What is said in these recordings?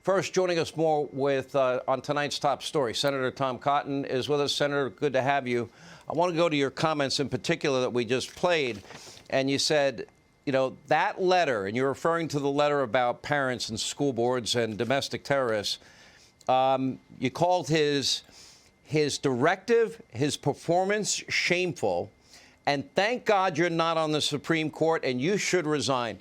First, joining us more with on tonight's top story, Senator Tom Cotton is with us. Senator, good to have you. I want to go to your comments in particular that we just played. And you said, you know, that letter, and you're referring to the letter about parents and school boards and domestic terrorists. You called his directive, his performance shameful. And thank God you're not on the Supreme Court, and you should resign.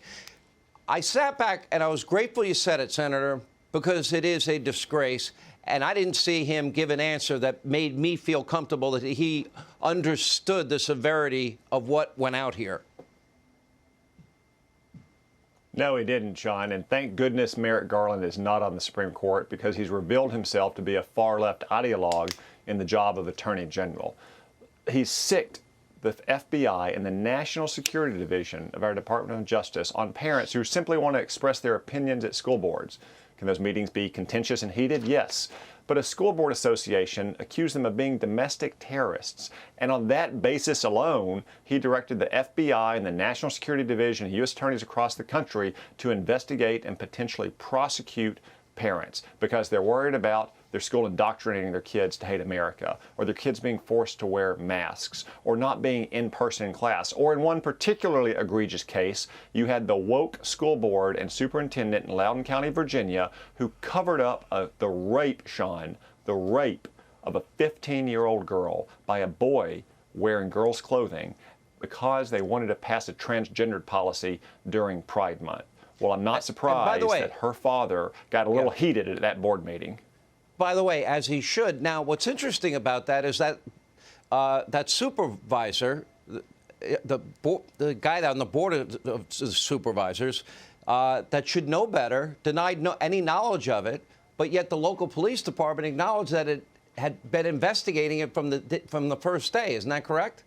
I sat back and I was grateful you said it, Senator, because it is a disgrace. And I didn't see him give an answer that made me feel comfortable that he understood the severity of what went out here. No, he didn't, Sean. And thank goodness Merrick Garland is not on the Supreme Court, because he's revealed himself to be a far-left ideologue in the job of Attorney General. He's sicked the FBI and the National Security Division of our Department of Justice on parents who simply want to express their opinions at school boards. Can those meetings be contentious and heated? Yes. But a school board association accused them of being domestic terrorists. And on that basis alone, he directed the FBI and the National Security Division and U.S. attorneys across the country to investigate and potentially prosecute parents because they're worried about their school indoctrinating their kids to hate America, or their kids being forced to wear masks, or not being in person in class. Or in one particularly egregious case, you had the woke school board and superintendent in Loudoun County, Virginia, who covered up the rape, Sean, the rape of a 15-year-old girl by a boy wearing girls' clothing because they wanted to pass a transgendered policy during Pride Month. Well, I'm not surprised that her father got a little heated at that board meeting. By the way, as he should. Now, what's interesting about that is that that supervisor, the guy on the board of supervisors, that should know better, denied any knowledge of it, but yet the local police department acknowledged that it had been investigating it from the first day. Isn't that correct?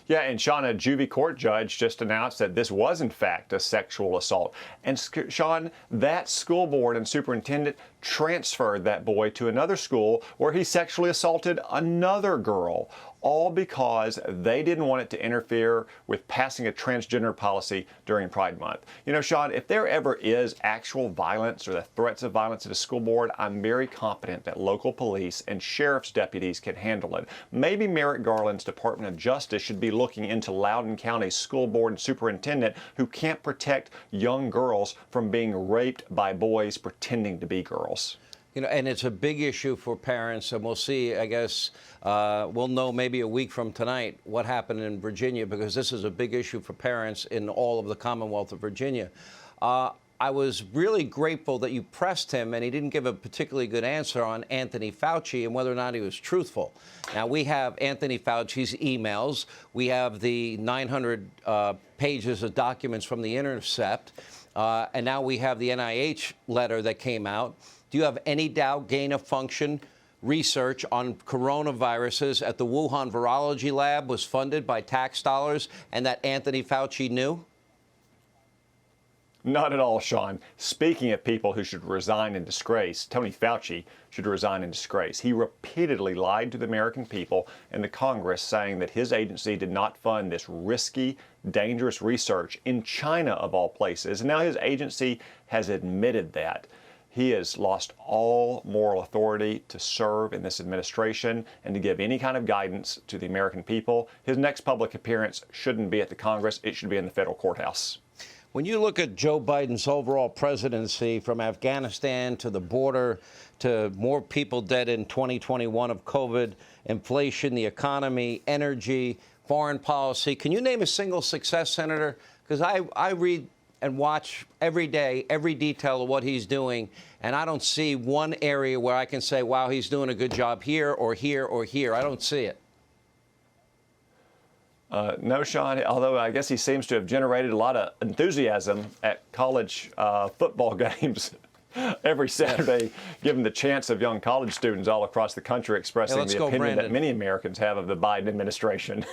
Yeah, and Sean, a juvie court judge just announced that this was, in fact, a sexual assault. And Sean, that school board and superintendent transferred that boy to another school where he sexually assaulted another girl, all because they didn't want it to interfere with passing a transgender policy during Pride Month. You know, Sean, if there ever is actual violence or the threats of violence at a school board, I'm very confident that local police and sheriff's deputies can handle it. Maybe Merrick Garland's Department of Justice should be looking into Loudoun County's school board and superintendent who can't protect young girls from being raped by boys pretending to be girls. You know, and it's a big issue for parents, and we'll see, I guess, we'll know maybe a week from tonight what happened in Virginia, because this is a big issue for parents in all of the Commonwealth of Virginia. I was really grateful that you pressed him, and he didn't give a particularly good answer on Anthony Fauci and whether or not he was truthful. Now, we have Anthony Fauci's emails. We have the 900 pages of documents from The Intercept, and now we have the NIH letter that came out. Do you have any doubt gain-of-function research on coronaviruses at the Wuhan Virology Lab was funded by tax dollars and that Anthony Fauci knew? Not at all, Sean. Speaking of people who should resign in disgrace, Tony Fauci should resign in disgrace. He repeatedly lied to the American people and the Congress, saying that his agency did not fund this risky, dangerous research in China, of all places. And now his agency has admitted that. He has lost all moral authority to serve in this administration and to give any kind of guidance to the American people. His next public appearance shouldn't be at the Congress. It should be in the federal courthouse. When you look at Joe Biden's overall presidency, from Afghanistan to the border to more people dead in 2021 of COVID, inflation, the economy, energy, foreign policy, can you name a single success, Senator? Because I read and watch every day, every detail of what he's doing, and I don't see one area where I can say, wow, he's doing a good job here or here or here. I don't see it. No, Sean, although I guess he seems to have generated a lot of enthusiasm at college football games every Saturday, given the chance of young college students all across the country expressing the opinion that many Americans have of the Biden administration.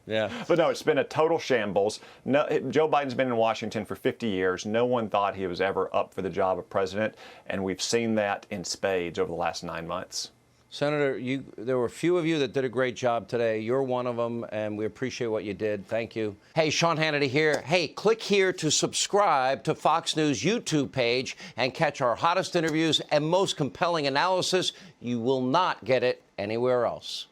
Yeah. But no, it's been a total shambles. No, Joe Biden's been in Washington for 50 years. No one thought he was ever up for the job of president, and we've seen that in spades over the last 9 months. Senator, there were a few of you that did a great job today. You're one of them, and we appreciate what you did. Thank you. Hey, Sean Hannity here. Hey, click here to subscribe to Fox News YouTube page and catch our hottest interviews and most compelling analysis. You will not get it anywhere else.